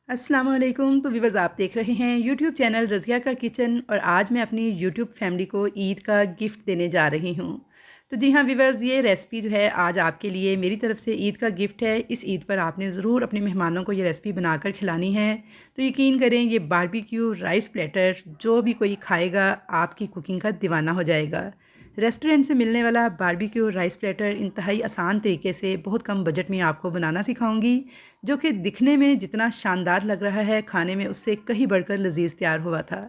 अस्सलाम वालेकुम। तो व्यूअर्स, आप देख रहे हैं यूट्यूब चैनल रज़िया का किचन और आज मैं अपनी यूट्यूब फैमिली को ईद का गिफ्ट देने जा रही हूँ। तो जी हाँ व्यूअर्स, ये रेसिपी जो है आज आपके लिए मेरी तरफ से ईद का गिफ्ट है। इस ईद पर आपने ज़रूर अपने मेहमानों को ये रेसिपी बनाकर खिलानी है। तो यकीन करें, ये बारबेक्यू राइस प्लेटर जो भी कोई खाएगा आपकी कुकिंग का दीवाना हो जाएगा। रेस्टोरेंट से मिलने वाला बारबेक्यू राइस प्लेटर इंतहाई आसान तरीके से बहुत कम बजट में आपको बनाना सिखाऊंगी, जो कि दिखने में जितना शानदार लग रहा है खाने में उससे कहीं बढ़कर लजीज तैयार हुआ था।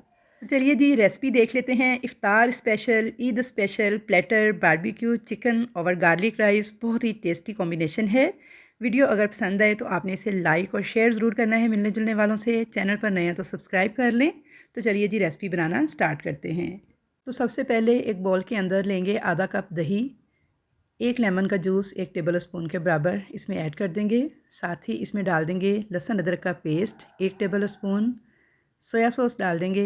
तो चलिए जी रेसिपी देख लेते हैं। Iftar special, Eid special platter barbecue chicken और गार्लिक राइस, बहुत ही टेस्टी कॉम्बिनेशन है। वीडियो अगर पसंद आए तो आपने इसे लाइक और शेयर ज़रूर करना है मिलने जुलने वालों से। चैनल पर नए हैं तो सब्सक्राइब कर लें। तो चलिए जी रेसिपी बनाना स्टार्ट करते हैं। तो सबसे पहले एक बॉल के अंदर लेंगे आधा कप दही, एक लेमन का जूस 1 टेबल स्पून के बराबर इसमें ऐड कर देंगे। साथ ही इसमें डाल देंगे लहसुन अदरक का paste 1 table spoon, soya sauce डाल देंगे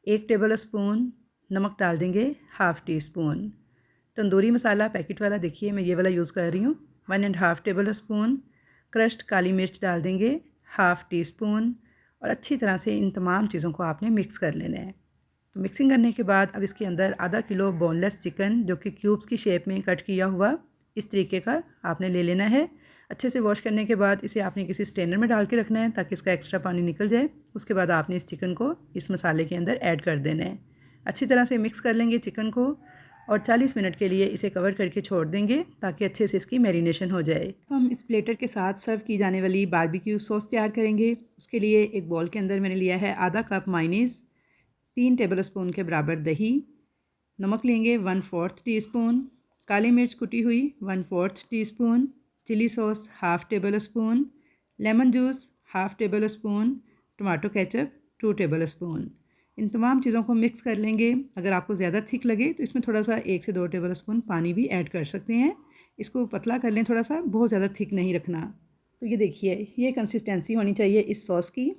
1 टेबल स्पून, नमक डाल देंगे half tea spoon. Tandoori masala packet वाला देखिए मैं ये वाला यूज़ कर रही हूँ 1.5 टेबल स्पून। क्रश्ड काली मिर्च डाल देंगे हाफ़ टी स्पून और अच्छी तरह से इन तमाम चीज़ों को आपने मिक्स कर लेना है। तो मिक्सिंग करने के बाद अब इसके अंदर आधा किलो बोनलेस चिकन जो कि क्यूब्स की शेप में कट किया हुआ इस तरीके का आपने ले लेना है। अच्छे से वॉश करने के बाद इसे आपने किसी स्ट्रेनर में डाल के रखना है ताकि इसका एक्स्ट्रा पानी निकल जाए। उसके बाद आपने इस चिकन को इस मसाले के अंदर ऐड कर देना है। अच्छी तरह से मिक्स कर लेंगे चिकन को और 40 मिनट के लिए इसे कवर करके छोड़ देंगे ताकि अच्छे से इसकी मैरिनेशन हो जाए। हम इस प्लेटर के साथ सर्व की जाने वाली बारबेक्यू सॉस तैयार करेंगे। उसके लिए एक बॉल के अंदर मैंने लिया है आधा कप मायोनीज़, 3 टेबल स्पून के बराबर दही, नमक लेंगे 1/4 टीस्पून, काली मिर्च कुटी हुई 1/4 teaspoon, chilli sauce half tablespoon, lemon juice half tablespoon, tomato ketchup 2 tablespoon. इन तमाम चीज़ों को मिक्स कर लेंगे। अगर आपको ज़्यादा थिक लगे तो इसमें थोड़ा सा 1 से 2 टेबल स्पून पानी भी ऐड कर सकते हैं। इसको पतला कर लें थोड़ा सा, बहुत ज़्यादा थिक नहीं रखना। तो ये देखिए ये कंसिस्टेंसी होनी चाहिए इस सॉस की।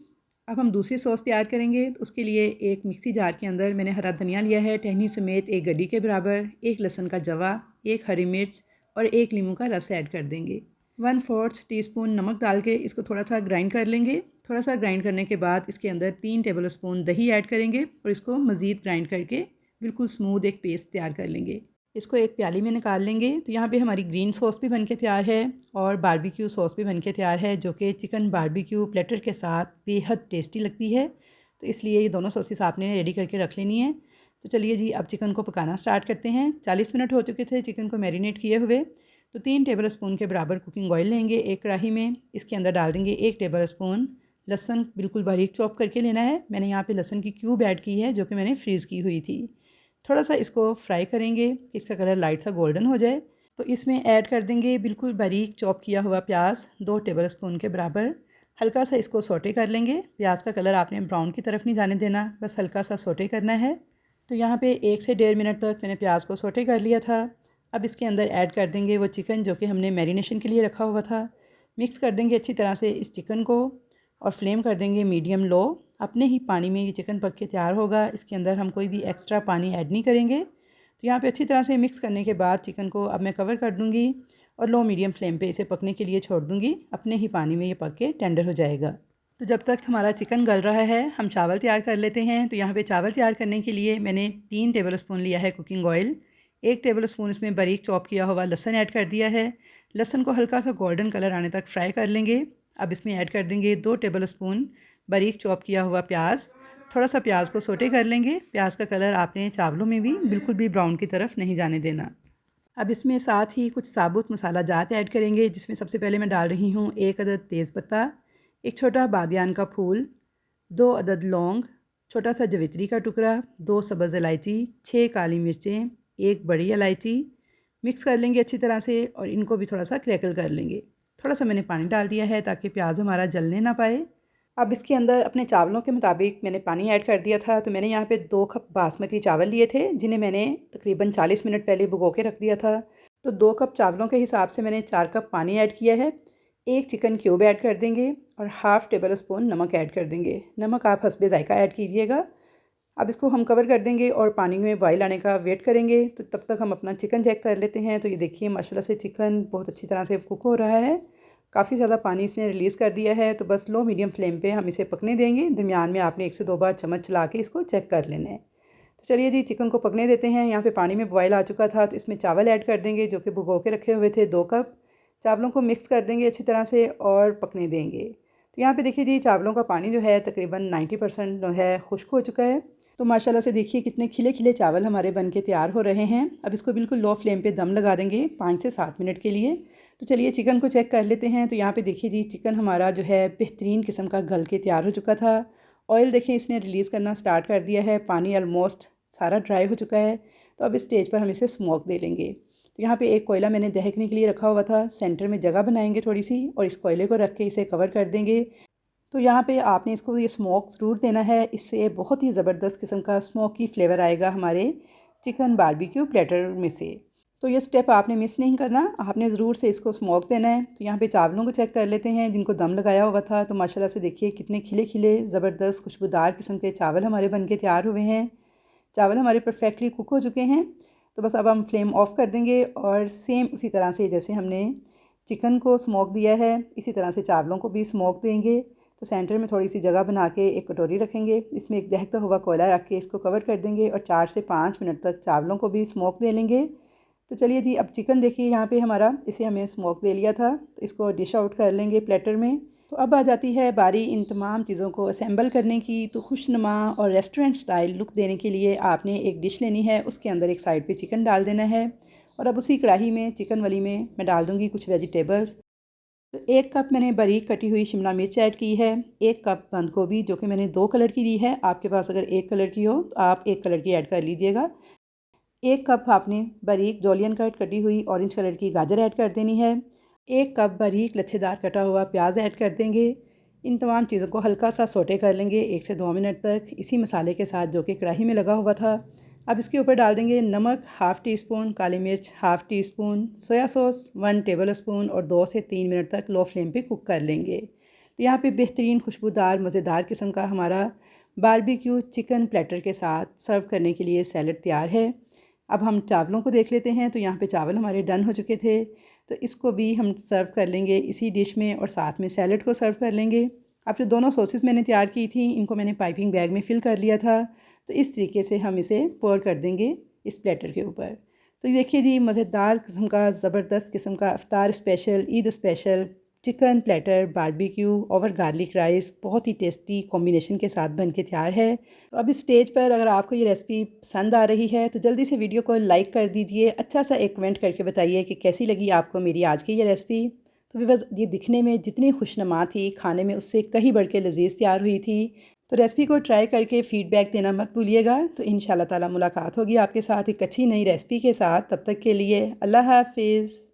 अब हम दूसरी सॉस तैयार करेंगे। तो उसके लिए एक मिक्सी जार के अंदर मैंने हरा धनिया लिया है टहनी समेत 1 गड्डी के बराबर, 1 लहसुन का जवा, 1 हरी मिर्च और 1 नींबू का रस ऐड कर देंगे। 1/4 टीस्पून नमक डाल के इसको थोड़ा सा ग्राइंड कर लेंगे। थोड़ा सा ग्राइंड करने के बाद इसके अंदर 3 टेबल स्पून दही ऐड करेंगे और इसको मज़ीद ग्राइंड करके बिल्कुल स्मूथ एक पेस्ट तैयार कर लेंगे। इसको एक प्याली में निकाल लेंगे। तो यहाँ पे हमारी ग्रीन सॉस भी बनके तैयार है और बारबेक्यू सॉस भी बनके तैयार है, जो कि चिकन बारबेक्यू प्लेटर के साथ बेहद टेस्टी लगती है। तो इसलिए ये दोनों सॉसेस आपने रेडी करके रख लेनी है। तो चलिए जी अब चिकन को पकाना स्टार्ट करते हैं। 40 मिनट हो चुके थे चिकन को मैरिनेट किए हुए। तो 3 टेबल स्पून के बराबर कुकिंग ऑयल लेंगे एक कढ़ाई में। इसके अंदर डाल देंगे 1 टेबल स्पून लहसुन, बिल्कुल बारीक चॉप करके लेना है। मैंने यहाँ पे लहसुन की क्यूब ऐड की है जो कि मैंने फ्रीज़ की हुई थी। थोड़ा सा इसको फ्राई करेंगे, इसका कलर लाइट सा गोल्डन हो जाए। तो इसमें ऐड कर देंगे बिल्कुल बारीक चॉप किया हुआ प्याज 2 टेबल स्पून के बराबर। हल्का सा इसको सोटे कर लेंगे। प्याज का कलर आपने ब्राउन की तरफ नहीं जाने देना, बस हल्का सा सोटे करना है। तो यहाँ पे 1 से 1.5 मिनट तक मैंने प्याज को सोटे कर लिया था। अब इसके अंदर ऐड कर देंगे वो चिकन जो कि हमने मैरिनेशन के लिए रखा हुआ था। मिक्स कर देंगे अच्छी तरह से इस चिकन को और फ्लेम कर देंगे मीडियम लो। अपने ही पानी में ये चिकन पक के तैयार होगा। इसके अंदर हम कोई भी एक्स्ट्रा पानी ऐड नहीं करेंगे। तो यहाँ पे अच्छी तरह से मिक्स करने के बाद चिकन को अब मैं कवर कर दूँगी और लो मीडियम फ्लेम पे इसे पकने के लिए छोड़ दूँगी। अपने ही पानी में ये पक के टेंडर हो जाएगा। तो जब तक हमारा चिकन गल रहा है हम चावल तैयार कर लेते हैं। तो यहाँ पे चावल तैयार करने के लिए मैंने 3 टेबल स्पून लिया है कुकिंग ऑयल। 1 टेबल स्पून इसमें बारीक चॉप किया हुआ लहसुन ऐड कर दिया है। लहसुन को हल्का सा गोल्डन कलर आने तक फ्राई कर लेंगे। अब इसमें ऐड कर देंगे 2 टेबल स्पून बारीक चॉप किया हुआ प्याज। थोड़ा सा प्याज को सोटे कर लेंगे। प्याज का कलर आपने चावलों में भी बिल्कुल भी ब्राउन की तरफ नहीं जाने देना। अब इसमें साथ ही कुछ साबुत मसाला जात ऐड करेंगे, जिसमें सबसे पहले मैं डाल रही हूँ 1 अदद तेज़पत्ता, 1 छोटा बादियान का फूल, 2 अदद लौंग, छोटा सा जवित्री का टुकड़ा, 2 सब्ज़ इलायची, 6 काली मिर्चें, 1 बड़ी इलायची। मिक्स कर लेंगे अच्छी तरह से और इनको भी थोड़ा सा क्रैकल कर लेंगे। थोड़ा सा मैंने पानी डाल दिया है ताकि प्याज हमारा जलने ना पाए। अब इसके अंदर अपने चावलों के मुताबिक मैंने पानी ऐड कर दिया था। तो मैंने यहाँ पे 2 कप बासमती चावल लिए थे जिन्हें मैंने तकरीबन 40 मिनट पहले भिगो के रख दिया था। तो 2 कप चावलों के हिसाब से मैंने 4 कप पानी ऐड किया है। 1 चिकन क्यूब ऐड कर देंगे और हाफ़ टेबल स्पून नमक ऐड कर देंगे। नमक आप हस्बे ज़ायका ऐड कीजिएगा। अब इसको हम कवर कर देंगे और पानी में बॉयल आने का वेट करेंगे। तो तब तक हम अपना चिकन चेक कर लेते हैं। तो ये देखिए माशाल्लाह से चिकन बहुत अच्छी तरह से कुक हो रहा है काफ़ी ज़्यादा पानी इसने रिलीज़ कर दिया है, तो बस लो मीडियम फ्लेम पे हम इसे पकने देंगे। दरमियान में आपने 1 से 2 बार चम्मच चला के इसको चेक कर लेना है। तो चलिए जी, चिकन को पकने देते हैं। यहाँ पे पानी में बॉयल आ चुका था, तो इसमें चावल ऐड कर देंगे जो कि भिगो के रखे हुए थे 2 कप। चावलों को मिक्स कर देंगे अच्छी तरह से और पकने देंगे। तो यहाँ पे देखिए जी, चावलों का पानी जो है तकरीबन 90% जो है खुश्क हो चुका है। तो माशाल्लाह से देखिए कितने खिले खिले चावल हमारे बन के तैयार हो रहे हैं। अब इसको बिल्कुल लो फ्लेम पे दम लगा देंगे 5 से 7 मिनट के लिए। तो चलिए चिकन को चेक कर लेते हैं। तो यहाँ पे देखिए जी, चिकन हमारा जो है बेहतरीन किस्म का गल के तैयार हो चुका था। ऑयल देखें इसने रिलीज़ करना स्टार्ट कर दिया है, पानी ऑलमोस्ट सारा ड्राई हो चुका है। तो अब इस स्टेज पर हम इसे स्मोक दे लेंगे। तो यहाँ पे एक कोयला मैंने दहकने के लिए रखा हुआ था, सेंटर में जगह बनाएंगे थोड़ी सी और इस कोयले को रख के इसे कवर कर देंगे। तो यहाँ पे आपने इसको ये स्मोक ज़रूर देना है, इससे बहुत ही ज़बरदस्त किस्म का स्मोकी फ्लेवर आएगा हमारे चिकन बारबेक्यू प्लेटर में से। तो ये स्टेप आपने मिस नहीं करना, आपने ज़रूर से इसको स्मोक देना है। तो यहाँ पे चावलों को चेक कर लेते हैं जिनको दम लगाया हुआ था। तो माशाल्लाह से देखिए कितने खिले खिले ज़बरदस्त खुशबूदार किस्म के चावल हमारे बन के तैयार हुए हैं। चावल हमारे परफेक्टली कुक हो चुके हैं। तो बस अब हम फ्लेम ऑफ कर देंगे और सेम उसी तरह से जैसे हमने चिकन को स्मोक दिया है, इसी तरह से चावलों को भी स्मोक देंगे। तो सेंटर में थोड़ी सी जगह बना के एक कटोरी रखेंगे, इसमें एक दहकता हुआ कोयला रख के इसको कवर कर देंगे और 4 से 5 मिनट तक चावलों को भी स्मोक दे लेंगे। तो चलिए जी, अब चिकन देखिए यहाँ पे हमारा इसे हमें स्मोक दे लिया था, तो इसको डिश आउट कर लेंगे प्लेटर में। तो अब आ जाती है बारी इन तमाम चीज़ों को असेंबल करने की। तो खुशनुमा और रेस्टोरेंट स्टाइल लुक देने के लिए आपने एक डिश लेनी है, उसके अंदर एक साइड पे चिकन डाल देना है और अब उसी कढ़ाई में चिकन वाली में मैं डाल दूँगी कुछ वेजिटेबल्स। तो 1 कप मैंने बारीक कटी हुई शिमला मिर्च ऐड की है, 1 कप बंद गोभी जो कि मैंने 2 कलर की ली है, आपके पास अगर 1 कलर की हो तो आप 1 कलर की ऐड कर लीजिएगा। 1 कप आपने बारीक जॉलियन कट कटी हुई ऑरेंज कलर की गाजर ऐड कर देनी है। 1 कप बारीक लच्छेदार कटा हुआ प्याज ऐड कर देंगे। इन तमाम चीज़ों को हल्का सा सोटे कर लेंगे 1 से 2 मिनट तक इसी मसाले के साथ जो कि कढ़ाई में लगा हुआ था। अब इसके ऊपर डाल देंगे नमक हाफ़ टी स्पून, काली मिर्च half tea spoon, soya sauce 1 table spoon और 2 से 3 मिनट तक लो फ्लेम पे कुक कर लेंगे। तो यहाँ पे बेहतरीन खुशबूदार मज़ेदार किस्म का हमारा बारबेक्यू चिकन प्लेटर के साथ सर्व करने के लिए सैलड तैयार है। अब हम चावलों को देख लेते हैं। तो यहाँ पे चावल हमारे डन हो चुके थे, तो इसको भी हम सर्व कर लेंगे इसी डिश में और साथ में सैलड को सर्व कर लेंगे। अब जो दोनों सॉसेस मैंने तैयार की थी इनको मैंने पाइपिंग बैग में फ़िल कर लिया था। तो इस तरीके से हम इसे पोर कर देंगे इस प्लेटर के ऊपर। तो ये देखिए जी, मज़ेदार किस्म का ज़बरदस्त किस्म का Iftar special, Eid special chicken platter barbecue over garlic rice बहुत ही टेस्टी कॉम्बिनेशन के साथ बन के तैयार है। तो अब इस स्टेज पर अगर आपको ये रेसिपी पसंद आ रही है तो जल्दी से वीडियो को लाइक कर दीजिए, अच्छा सा एक कमेंट करके बताइए कि कैसी लगी आपको मेरी आज की ये रेसिपी। तो व्यूअर्स, ये दिखने में जितनी खुशनुमा थी, खाने में उससे कहीं बढ़ के लजीज तैयार हुई थी। तो रेसिपी को ट्राई करके फ़ीडबैक देना मत भूलिएगा। तो इंशाल्लाह ताला मुलाकात होगी आपके साथ एक अच्छी नई रेसिपी के साथ। तब तक के लिए अल्लाह हाफ़िज़।